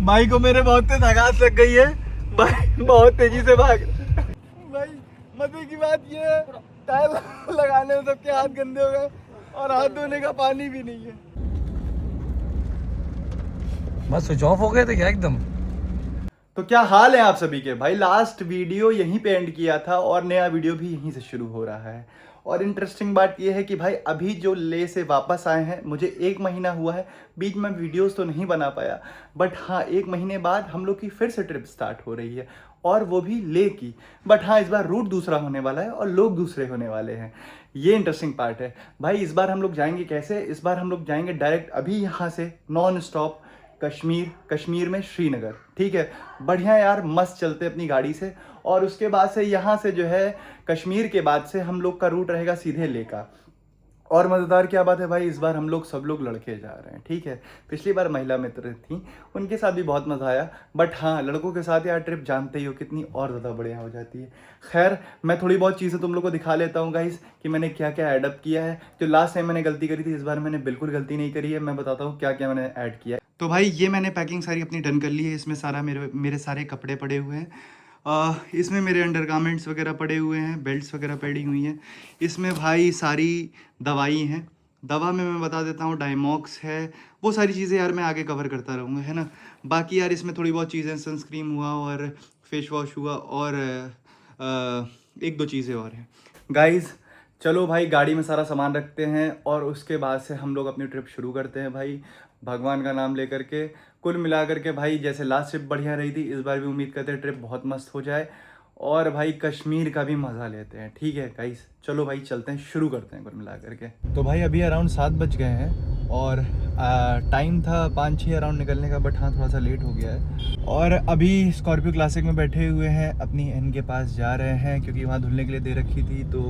भाई को मेरे बहुत तेज आघात लग गई है भाई, बहुत तेजी से भाग भाई। मजे की बात ये है टाइल लगाने में सबके हाथ गंदे हो गए और हाथ धोने का पानी भी नहीं है। बस स्विच ऑफ हो गए थे क्या एकदम? तो क्या हाल है आप सभी के भाई। लास्ट वीडियो यहीं पे एंड किया था और नया वीडियो भी यहीं से शुरू हो रहा है। और इंटरेस्टिंग बात यह है कि भाई अभी जो ले से वापस आए हैं, मुझे 1 महीना हुआ है, बीच में वीडियोस तो नहीं बना पाया, बट हाँ 1 महीने बाद हम लोग की फिर से ट्रिप स्टार्ट हो रही है और वो भी ले की। बट हाँ इस बार रूट दूसरा होने वाला है और लोग दूसरे होने वाले हैं। ये इंटरेस्टिंग पार्ट है भाई। इस बार हम लोग जाएंगे कैसे? इस बार हम लोग जाएंगे डायरेक्ट अभी यहाँ से नॉन स्टॉप कश्मीर में श्रीनगर। ठीक है, बढ़िया यार, मस्त चलते अपनी गाड़ी से। और उसके बाद से यहाँ से जो है कश्मीर के बाद से हम लोग का रूट रहेगा सीधे लेह का। और मज़ेदार क्या बात है भाई, इस बार हम लोग सब लोग लड़के जा रहे हैं। ठीक है, पिछली बार महिला मित्र थी, उनके साथ भी बहुत मज़ा आया, बट हाँ लड़कों के साथ यार ट्रिप जानते ही हो कितनी और ज़्यादा बढ़िया हो जाती है। खैर मैं थोड़ी बहुत चीज़ें तुम लोग को दिखा लेता हूँ गाइस कि मैंने क्या क्या एडअप किया है। जो लास्ट टाइम मैंने गलती करी थी, इस बार मैंने बिल्कुल गलती नहीं करी है। मैं बताता हूँ क्या क्या मैंने ऐड किया है। तो भाई ये मैंने पैकिंग सारी अपनी डन कर ली है। इसमें सारा मेरे सारे कपड़े पड़े हुए हैं। इसमें मेरे अंडरगारमेंट्स वगैरह पड़े हुए हैं, बेल्ट्स वगैरह पड़ी हुई हैं। इसमें भाई सारी दवाई हैं। दवा में मैं बता देता हूँ डायमॉक्स है, वो सारी चीज़ें यार मैं आगे कवर करता रहूँगा, है ना। बाकी यार इसमें थोड़ी बहुत चीज़ें, सनस्क्रीन हुआ और फेस वॉश हुआ और 1-2 चीज़ें और हैं। गाइज़ चलो भाई गाड़ी में सारा सामान रखते हैं और उसके बाद से हम लोग अपनी ट्रिप शुरू करते हैं भाई, भगवान का नाम लेकर के। कुल मिलाकर के भाई जैसे लास्ट ट्रिप बढ़िया रही थी, इस बार भी उम्मीद करते हैं ट्रिप बहुत मस्त हो जाए और भाई कश्मीर का भी मज़ा लेते हैं। ठीक है गाइस, चलो भाई चलते हैं, शुरू करते हैं कुल मिलाकर के। तो भाई अभी अराउंड 7 बज गए हैं और टाइम था 5-6 अराउंड निकलने का, बट हाँ थोड़ा सा लेट हो गया है। और अभी स्कॉर्पियो क्लासिक में बैठे हुए हैं, अपनी एन के पास जा रहे हैं क्योंकि वहाँ धुलने के लिए दे रखी थी। तो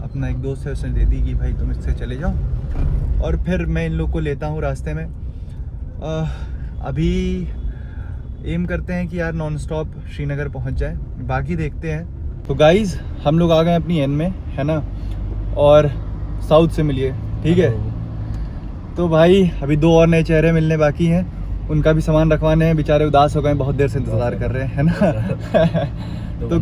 अपना एक दोस्त है, उसने दे दी कि भाई तुम इससे चले जाओ और फिर मैं इन लोग को लेता हूँ रास्ते में। अभी एम करते हैं कि यार नॉन स्टॉप श्रीनगर पहुंच जाए, बाकी देखते हैं। तो गाइज़ हम लोग आ गए अपनी एन में, है ना, और साउथ से मिलिए। ठीक है, तो भाई अभी 2 और नए चेहरे मिलने बाकी हैं, उनका भी सामान रखवाने हैं। बेचारे उदास हो गए, बहुत देर से इंतज़ार कर रहे हैं, है ना। तो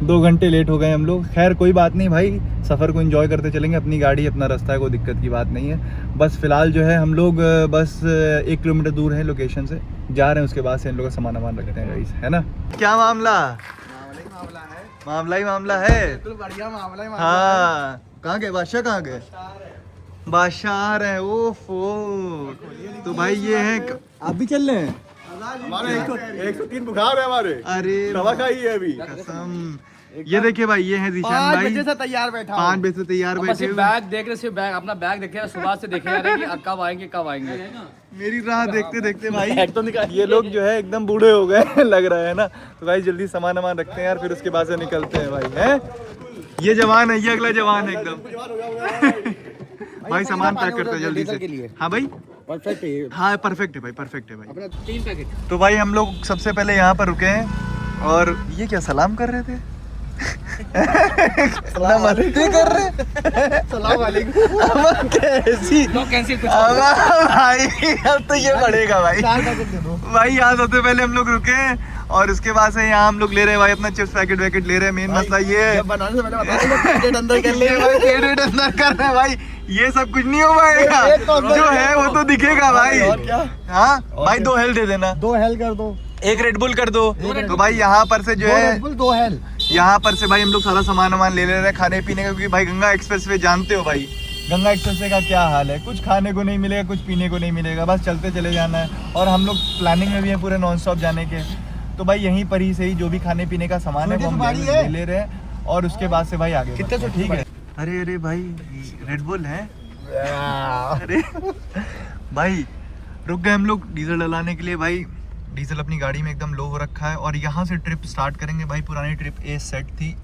2 घंटे लेट हो गए हम लोग। खैर कोई बात नहीं भाई, सफ़र को एंजॉय करते चलेंगे, अपनी गाड़ी अपना रास्ता है, कोई दिक्कत की बात नहीं है। बस फिलहाल जो है हम लोग बस 1 किलोमीटर दूर हैं लोकेशन से, जा रहे हैं। उसके बाद से इन लोगों का सामान वामान रखते हैं गाइस, है ना। क्या मामला मामला है बढ़िया मामला है। हाँ कहाँ गए बादशाह, कहाँ गए बादशाह? आ रहे हैं। ओफो, तो भाई ये है, आप भी चल रहे हैं? हमारे 103 बुखार है हमारे। अरे दवा खाई है अभी। कसम। ये देखिए भाई, ये है जीशान 5 भाई, बजे से तैयार बैठा हूं। 5 बजे से तैयार बैठे हुए। बैग देख रहे, सिर्फ बैग, अपना बैग देखे, सुबह से देखे जा रहे कि कब आएंगे। मेरी राह देखते देखते भाई तो ये लोग जो है एकदम बूढ़े हो गए लग रहा है ना। तो भाई जल्दी सामान वामान रखते हैं यार, फिर उसके बाद से निकलते हैं भाई। हैं ये जवान है, ये अगला जवान है एकदम। भाई सामान पैक करते हैं जल्दी से। हाँ भाई परफेक्ट है। हाँ परफेक्ट है भाई, परफेक्ट है भाई। अपना 3 पैकेट। तो भाई हम लोग सबसे पहले यहाँ पर रुके हैं और ये क्या सलाम कर रहे थे? सलाम वालेकुम कर रहे। सलाम वालेकुम। अब कैसी भाई, अब तो ये बढ़ेगा भाई। 4 पैकेट दे दो भाई यहाँ सबसे पहले हम लोग रुके हैं और उसके बाद से यहाँ हम लोग ले रहे हैं भाई अपना चिप्स पैकेट वैकेट ले रहे हैं। मेन मसला ये है, बनाने से पहले बता दो पैकेट अंदर कर ले भाई पेट अंदर कर रहे हैं भाई, ये सब कुछ नहीं हो पाएगा। जो है वो तो दिखेगा भाई। और क्या? हाँ भाई 2 हेल दे देना, 2 हेल कर दो, 1 रेड बुल कर दो। तो भाई यहाँ पर से जो है 2 हेल, यहाँ पर से भाई हम लोग सारा सामान वामान ले रहे हैं खाने पीने का, क्योंकि भाई गंगा एक्सप्रेस वे जानते हो भाई, गंगा एक्सप्रेस वे का क्या हाल है। कुछ खाने को नहीं मिलेगा, कुछ पीने को नहीं मिलेगा, बस चलते चले जाना है। और हम लोग प्लानिंग में भी हैं पूरे नॉन स्टॉप जाने के। तो भाई यहीं पर ही से ही जो भी खाने पीने का सामान है वो हम ले रहे हैं और उसके बाद से भाई आगे कितने सौ। ठीक है। अरे भाई रेड बुल है। अरे भाई रुक गए हम लोग डीजल डलाने के लिए। भाई डीजल अपनी गाड़ी में एकदम लो हो रखा है और यहाँ से ट्रिप स्टार्ट करेंगे भाई। पुरानी ट्रिप ए सेट थी,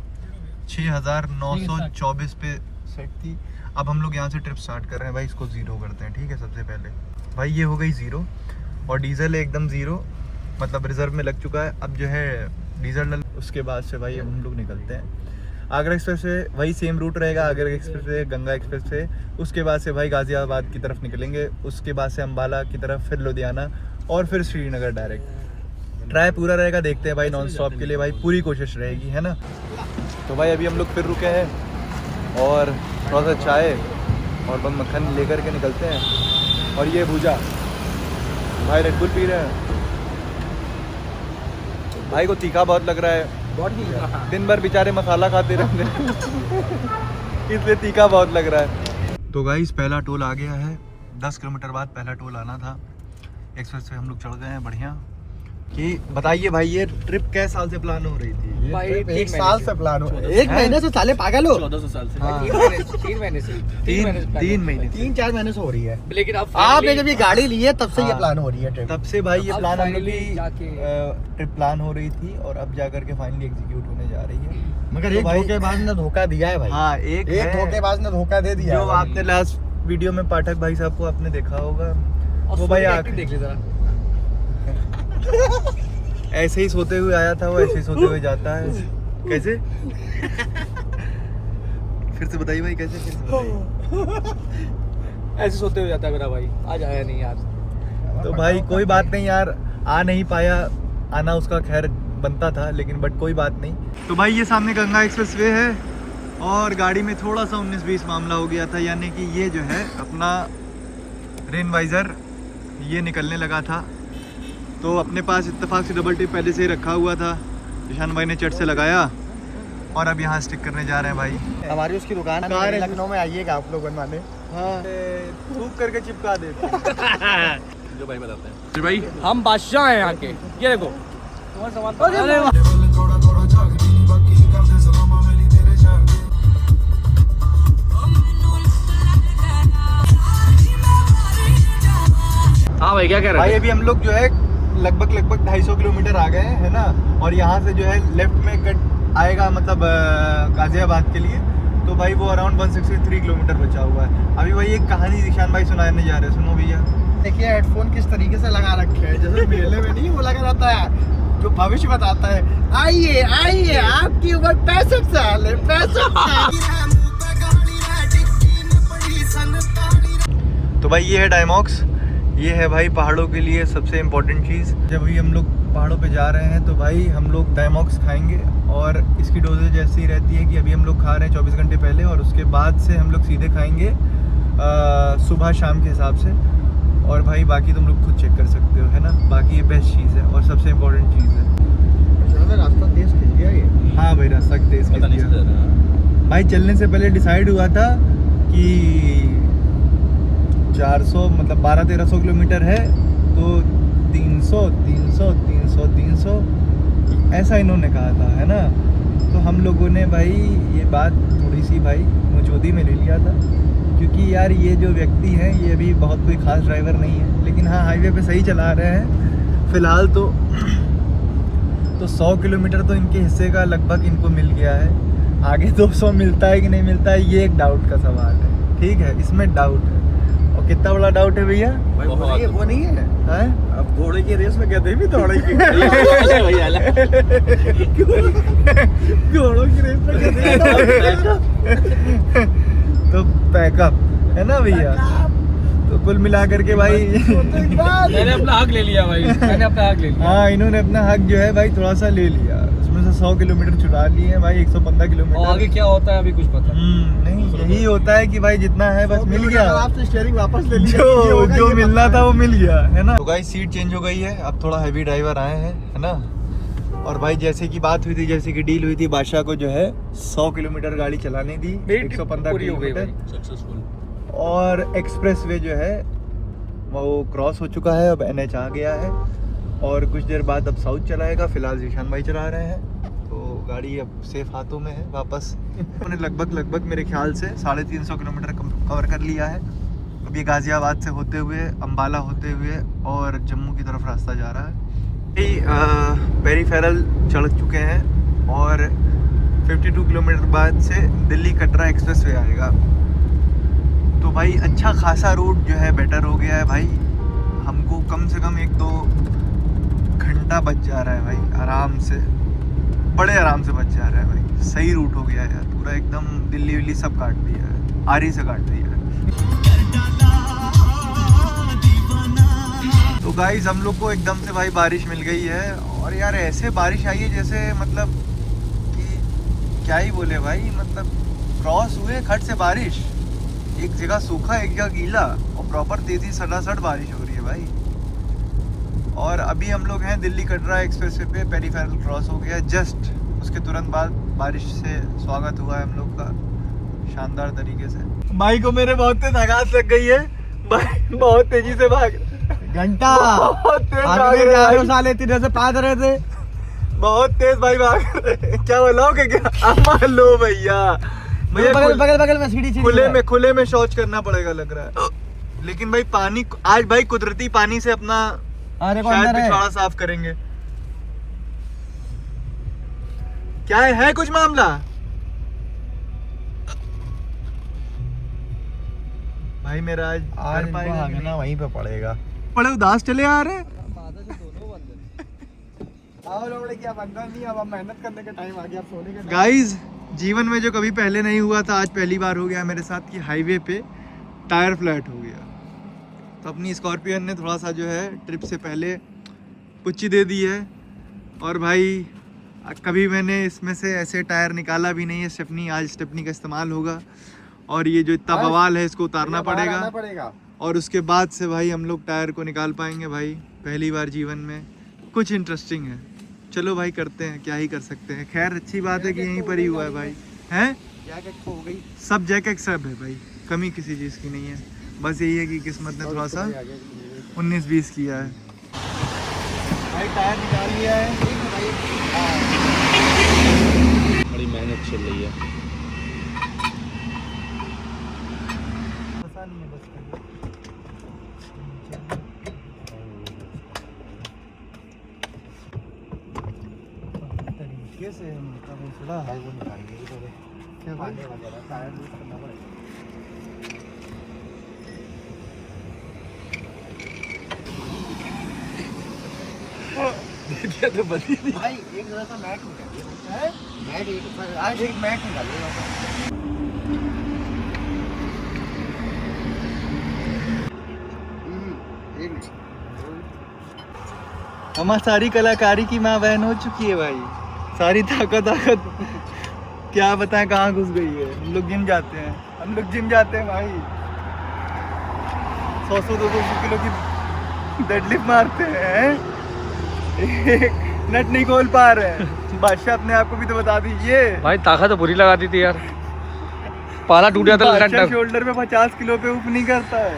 6924 पे सेट थी। अब हम लोग यहाँ से ट्रिप स्टार्ट कर रहे हैं भाई, इसको 0 करते हैं। ठीक है, सबसे पहले भाई ये हो गई 0 और डीजल एकदम 0, मतलब रिजर्व में लग चुका है। अब जो है डीजल डल, उसके बाद से भाई हम लोग निकलते हैं। आगरा एक्सप्रेस से वही सेम रूट रहेगा, आगरा एक्सप्रेस से गंगा एक्सप्रेस से। उसके बाद से भाई गाज़ियाबाद की तरफ निकलेंगे, उसके बाद से अम्बाला की तरफ, फिर लुधियाना और फिर श्रीनगर डायरेक्ट। ट्राई पूरा रहेगा, देखते हैं भाई, नॉन स्टॉप के लिए भाई पूरी कोशिश रहेगी, है ना। तो भाई अभी हम लोग फिर रुके हैं और थोड़ा सा चाय और बन मक्खन लेकर के निकलते हैं। और ये भूजा भाई रेड बुल पी रहे हैं। भाई को तीखा बहुत लग रहा है, बहुत ठीक है। दिन भर बेचारे मसाला खाते रहते हैं इसलिए तीखा बहुत लग रहा है। तो गाइस पहला टोल आ गया है, 10 किलोमीटर बाद पहला टोल आना था। एक्सप्रेस पे हम लोग चढ़ गए हैं बढ़िया। कि बताइए भाई, ये ट्रिप कैसे साल से प्लान हो रही थी? भाई एक साल से प्लान हो, एक महीने से साले पागल हो। 1400 साल से। हाँ। 3 महीने से। 3 महीने 3-4 महीने से हो रही है। लेकिन आपने जब ये गाड़ी ली है तब से ये हाँ। प्लान हो रही है ट्रिप। तब से भाई ये अब प्लान हम लोग finally की जाके- ट्रिप प्लान हो रही थी और अब जा करके फाइनली एग्जीक्यूट होने जा रही है। मगर तो एक भाई- धोखेबाज ने धोखा दिया है भाई। हाँ एक है, धोखेबाज ने धोखा दे दिया जो है। आपने लास्ट वीडियो में पाठक भाई साहब को आपने देखा होगा, और वो भाई सोनी आके acting देख ले जरा। ऐसे ही सोते हुए आया था, वो ऐसे ही सोते हुए जाता है। कैसे? फिर से बताइए भाई, कैसे? फिर से बताइए। ऐसे सोते हुए जाता है मेरा भाई, आज आया नहीं यार। तो भाई कोई बात नहीं यार, आ नहीं पाया, आना उसका खैर बनता था, लेकिन बट कोई बात नहीं। तो भाई ये सामने गंगा एक्सप्रेस वे है और गाड़ी में थोड़ा सा 19-20 मामला हो गया था, यानी कि ये जो है अपना रेन वाइज़र ये निकलने लगा था। तो अपने पास इत्तेफाक से डबल टिप पहले से ही रखा हुआ था, ईशान भाई ने चट से लगाया और अब यहाँ स्टिक करने जा रहे हैं भाई। हमारी उसकी दुकान कार है, है। लखनऊ में आइएगा आप लोग बनवाने। हाँ थूक करके चिपका देते हैं। जो भाई बताते हैं। जी भाई हम बादशाह हैं यहाँ के, ये देखो। तुम्हारा सामान अरे वाह। हाँ भाई क्या कह रहे भाई हैं? अभी हम लोग जो है लगभग 250 किलोमीटर आ गए हैं, है ना। और यहाँ से जो है लेफ्ट में कट आएगा, मतलब गाजियाबाद के लिए। तो भाई वो अराउंड 163 किलोमीटर बचा हुआ है। अभी भाई एक कहानी ईशान भाई सुनाने जा रहे हैं, सुनो भैया। देखिए हेडफोन किस तरीके से लगा रखे हैं, जैसे मेले में नहीं वो लगा रहता है जो भविष्य बताता है। आइए आइए आपकी उम्र 65 साल है, 65 साल। तो भाई ये है डायमॉक्स, ये है भाई पहाड़ों के लिए सबसे इम्पोर्टेंट चीज़। जब भी हम लोग पहाड़ों पे जा रहे हैं तो भाई हम लोग डायमॉक्स खाएंगे और इसकी डोजेज ऐसी रहती है कि अभी हम लोग खा रहे हैं 24 घंटे पहले और उसके बाद से हम लोग सीधे खाएंगे सुबह शाम के हिसाब से। और भाई बाकी तुम लोग खुद चेक कर सकते हो, है ना। बाकी ये बेस्ट चीज़ है और सबसे इम्पोर्टेंट चीज़ है। रास्ता तेज खिंच गया ये। हाँ भाई रास्ता तेज खींच गया। भाई चलने से पहले डिसाइड हुआ था कि 400 मतलब 1200-1300 किलोमीटर है, तो 300 ऐसा इन्होंने कहा था, है ना। तो हम लोगों ने भाई ये बात थोड़ी सी भाई मौजूदी में ले लिया था, क्योंकि यार ये जो व्यक्ति हैं ये भी बहुत कोई ख़ास ड्राइवर नहीं है, लेकिन हाँ हाईवे पे सही चला रहे हैं फ़िलहाल। तो 100 किलोमीटर तो इनके हिस्से का लगभग इनको मिल गया है। आगे 200 मिलता है कि नहीं मिलता है ये एक डाउट का सवाल है, ठीक है, इसमें डाउट है। और कितना बड़ा डाउट है भैया? भाई वो नहीं है। हैं? अब घोड़े की रेस में कहते हैं भी दौड़ेगी। घोड़ों की रेस में कहते हैं तो पैकअप है ना भैया। तो कुल मिला करके भाई मैंने अपना हक ले लिया भाई, मैंने अपना हक ले लिया। हाँ इन्होंने अपना हक जो है भाई थोड़ा सा ले लिया, उसमें से 100 किलोमीटर छुड़ा लिए हैं भाई, 115 किलोमीटर। और आगे क्या होता है अभी कुछ पता नहीं, यही होता है कि भाई जितना है बस मिल गया, आपसे स्टीयरिंग वापस ले लिया। जो मिलना था वो मिल गया, है ना। तो गाइस सीट चेंज हो गई है, अब थोड़ा हैवी ड्राइवर आए हैं, है ना। और भाई जैसे की बात हुई थी, जैसे की डील हुई थी, बादशाह को जो है 100 किलोमीटर गाड़ी चलाने दी, 115 किलोमीटर। सक्सेसफुल। और एक्सप्रेस वे जो है वो क्रॉस हो चुका है, अब NH आ गया है और कुछ देर बाद अब साउथ चलाएगा। फिलहाल ईशान भाई चला रहे हैं, तो गाड़ी अब सेफ हाथों में है वापस। हमने लगभग मेरे ख्याल से 350 किलोमीटर कवर कर लिया है। अब ये गाज़ियाबाद से होते हुए, अम्बाला होते हुए और जम्मू की तरफ रास्ता जा रहा है। पेरीफेरल चढ़ चुके हैं और 52 किलोमीटर बाद से दिल्ली कटरा एक्सप्रेस वे आएगा। तो भाई अच्छा खासा रूट जो है बेटर हो गया है भाई, हमको कम से कम 1-2 घंटा बच जा रहा है भाई, आराम से, बड़े आराम से बच जा रहा है भाई। सही रूट हो गया है यार, पूरा एकदम दिल्ली विल्ली सब काट दिया है, आरी से काट दिया है। तो गाइस हम लोग को एकदम से भाई बारिश मिल गई है और यार ऐसे बारिश आई है जैसे मतलब कि क्या ही बोले भाई, मतलब क्रॉस हुए खट से बारिश, एक जगह सूखा एक जगह गीला और प्रॉपर तेजी सड़ासड़ बारिश हो रही है भाई। और अभी हम लोग हैं दिल्ली कटरा एक्सप्रेसवे पे, पेरीफेरल क्रॉस हो गया जस्ट, उसके तुरंत बाद बारिश से स्वागत हुआ है हम लोग का शानदार तरीके से। भाई को मेरे बहुत तेज आघात लग गई है भाई, बहुत तेजी से भाग घंटा बहुत तेज भाग रहे हैं। साले तेरे से पाद रहे थे, बहुत तेज भाई भाग रहे हैं। क्या बोलोगे क्या? अम्मा लो भैया, बगल बगल बगल में सीढ़ी खुले में शौच करना पड़ेगा लग रहा है। लेकिन भाई पानी आज भाई कुदरती पानी से अपना शायद पिछवाड़ा साफ करेंगे। क्या है कुछ मामला? भाई मेरा आज ना वहीं पे पड़ेगा। बड़े उदास चले आ रहे हैं। क्या बंदा नहीं, अब मेहनत करने का टाइम आ गया, अब सोने का। गाइस जीवन में जो कभी पहले नहीं हुआ था आज पहली बार हो गया मेरे साथ कि हाईवे पे टायर फ्लैट हो गया। तो अपनी स्कॉर्पियन ने थोड़ा सा जो है ट्रिप से पहले पुच्ची दे दी है। और भाई कभी मैंने इसमें से ऐसे टायर निकाला भी नहीं है स्टेपनी, आज स्टेपनी का इस्तेमाल होगा। और ये जो इतना बवाल है इसको उतारना पड़ेगा और उसके बाद से भाई हम लोग टायर को निकाल पाएंगे भाई, पहली बार जीवन में। कुछ इंटरेस्टिंग है, चलो भाई करते हैं, क्या ही कर सकते हैं। खैर अच्छी बात है कि यहीं पर ही हुआ है भाई। हैं जैकेट हो गई, सब जैकेट सब है भाई, कमी किसी चीज़ की नहीं है। बस यही है कि किस्मत ने थोड़ा सा 19-20 किया है। भाई टायर निकाल लिया है, बड़ी मेहनत चल रही है। कैसे क्या भाई? तो बनी नहीं भाई एक जरा सा मैट निकालिए, मैट आज एक मैट निकालिए। हमारी सारी कलाकारी की माँ बहन हो चुकी है भाई, सारी ताकत क्या बताएं कहाँ घुस गई है। हम लोग जिम जाते हैं भाई, 100-200 किलो की डेडलिफ्ट मारते हैं, नट नहीं खोल पा रहे हैं। बादशाह अपने आप को भी तो बता दीजिए भाई, ताकत तो बुरी लगा दी थी यार, पाला टूट गया था। बादशाह शोल्डर पे 50 किलो पे ऊप नहीं करता है,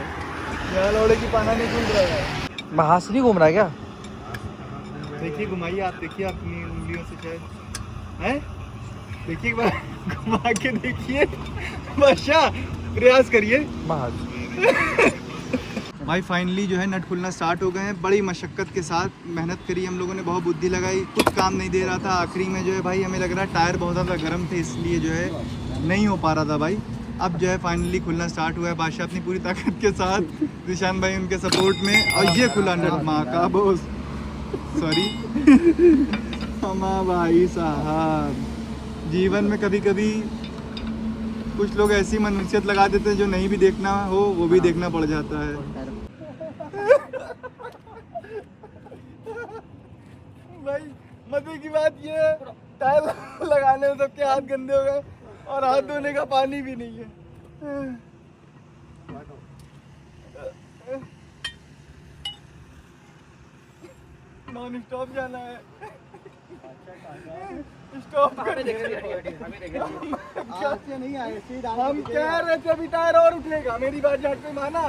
यहाँ लोड़े की पाना नहीं घूम रहा है। मैं हाथ से नहीं घूम रहा क्या? देखिए घुमाइए आप, देखिए अपनी उंगलियों से शायद हैं, देखिए एक बार घुमा के देखिए बादशाह, प्रयास करिए। भाई फाइनली जो है नट खुलना स्टार्ट हो गए हैं। बड़ी मशक्क़त के साथ मेहनत करी हम लोगों ने, बहुत बुद्धि लगाई, कुछ काम नहीं दे रहा था। आखिरी में जो है भाई हमें लग रहा है टायर बहुत ज़्यादा गर्म थे, इसलिए जो है नहीं हो पा रहा था भाई। अब जो है फाइनली खुलना स्टार्ट हुआ है, बादशाह अपनी पूरी ताकत के साथ, निशान भाई उनके सपोर्ट में, और ये खुला नट माँ का बोस, सॉरी हमा भाई साहब। जीवन में कभी कभी कुछ लोग ऐसी मनुष्यत लगा देते हैं जो नहीं भी देखना हो वो भी देखना पड़ जाता है। भाई मजे की बात ये है, टायर लगाने में सबके हाथ गंदे हो गए और हाथ धोने का पानी भी नहीं है। नॉन स्टॉप जाना है, स्टॉप कर दे। नहीं आए, हम कह रहे थे अभी टायर और उठेगा, मेरी बात जाट पे माना,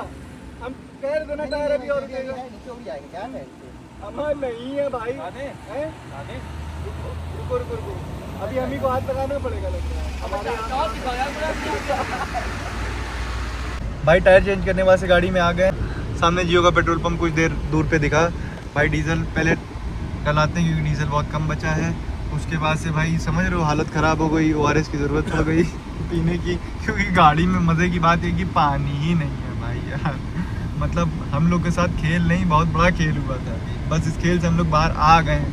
हम कह रहे थे ना टायर अभी और उठेगा। हमारा नहीं है भाई, हैं? रुको रुको रुको, अभी हम ही को हाथ लगाना पड़ेगा लग रहा है। भाई टायर चेंज करने वास्ते गाड़ी में आ गए, सामने जियो का पेट्रोल पंप कुछ देर दूर पे दिखा। भाई डीजल पहले डलाते हैं क्योंकि डीजल बहुत कम बचा है। उसके बाद से भाई समझ रहे हो हालत ख़राब हो गई, ORS की ज़रूरत हो गई पीने की, क्योंकि गाड़ी में मज़े की बात है कि पानी ही नहीं है भाई यार। मतलब हम लोग के साथ खेल नहीं, बहुत बड़ा खेल हुआ था, बस इस खेल से हम लोग बाहर आ गए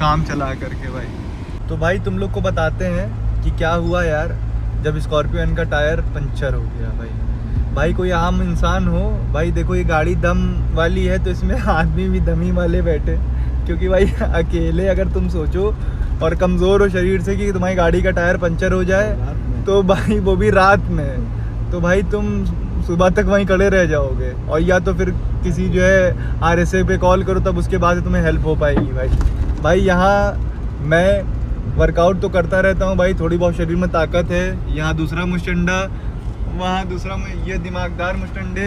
काम चला करके भाई। तो भाई तुम लोग को बताते हैं कि क्या हुआ यार जब स्कॉर्पियन का टायर पंचर हो गया भाई। भाई कोई आम इंसान हो, भाई देखो ये गाड़ी दम वाली है तो इसमें आदमी भी दमी वाले बैठे, क्योंकि भाई अकेले अगर तुम सोचो और कमज़ोर हो शरीर से कि तुम्हारी गाड़ी का टायर पंचर हो जाए तो भाई वो भी रात में, तो भाई तुम सुबह तक वहीं खड़े रह जाओगे, और या तो फिर किसी जो है RSA पे कॉल करो तब उसके बाद तुम्हें हेल्प हो पाएगी। भाई यहाँ मैं वर्कआउट तो करता रहता हूँ भाई, थोड़ी बहुत शरीर में ताकत है, यहाँ दूसरा मुस्टंडा, वहाँ दूसरा ये दिमागदार मुस्टंडे।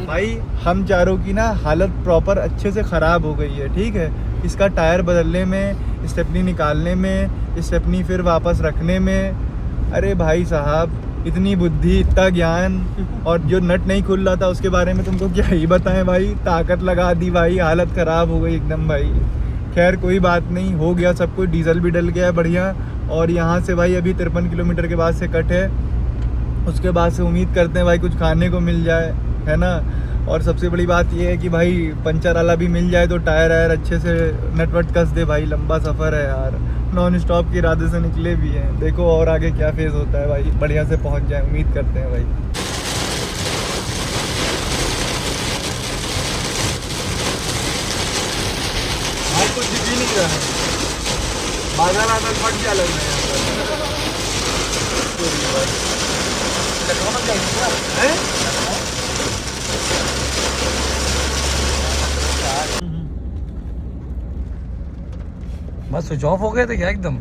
भाई हम चारों की ना हालत प्रॉपर अच्छे से ख़राब हो गई है, ठीक है। इसका टायर बदलने में, स्टेपनी निकालने में, स्टेपनी फिर वापस रखने में, अरे भाई साहब इतनी बुद्धि, इतना ज्ञान, और जो नट नहीं खुल रहा था उसके बारे में तुमको क्या ही बताएं भाई, ताकत लगा दी भाई, हालत ख़राब हो गई एकदम भाई। खैर कोई बात नहीं, हो गया सब कुछ, डीजल भी डल गया है बढ़िया। और यहाँ से भाई अभी 53 किलोमीटर के बाद से कट है, उसके बाद से उम्मीद करते हैं भाई कुछ खाने को मिल जाए, है ना। और सबसे बड़ी बात ये है कि भाई पंचर वाला भी मिल जाए तो टायर वायर अच्छे से नटवट कस दे भाई। लंबा सफ़र है यार, नॉन स्टॉप के इरादे से निकले भी हैं, देखो और आगे क्या फेज़ होता है भाई, बढ़िया से पहुंच जाए उम्मीद करते हैं भाई। भाई कुछ दिख ही नहीं रहा है, बादल आदल फट क्या लग रहे हैं। बस स्विच ऑफ हो गए थे क्या एकदम?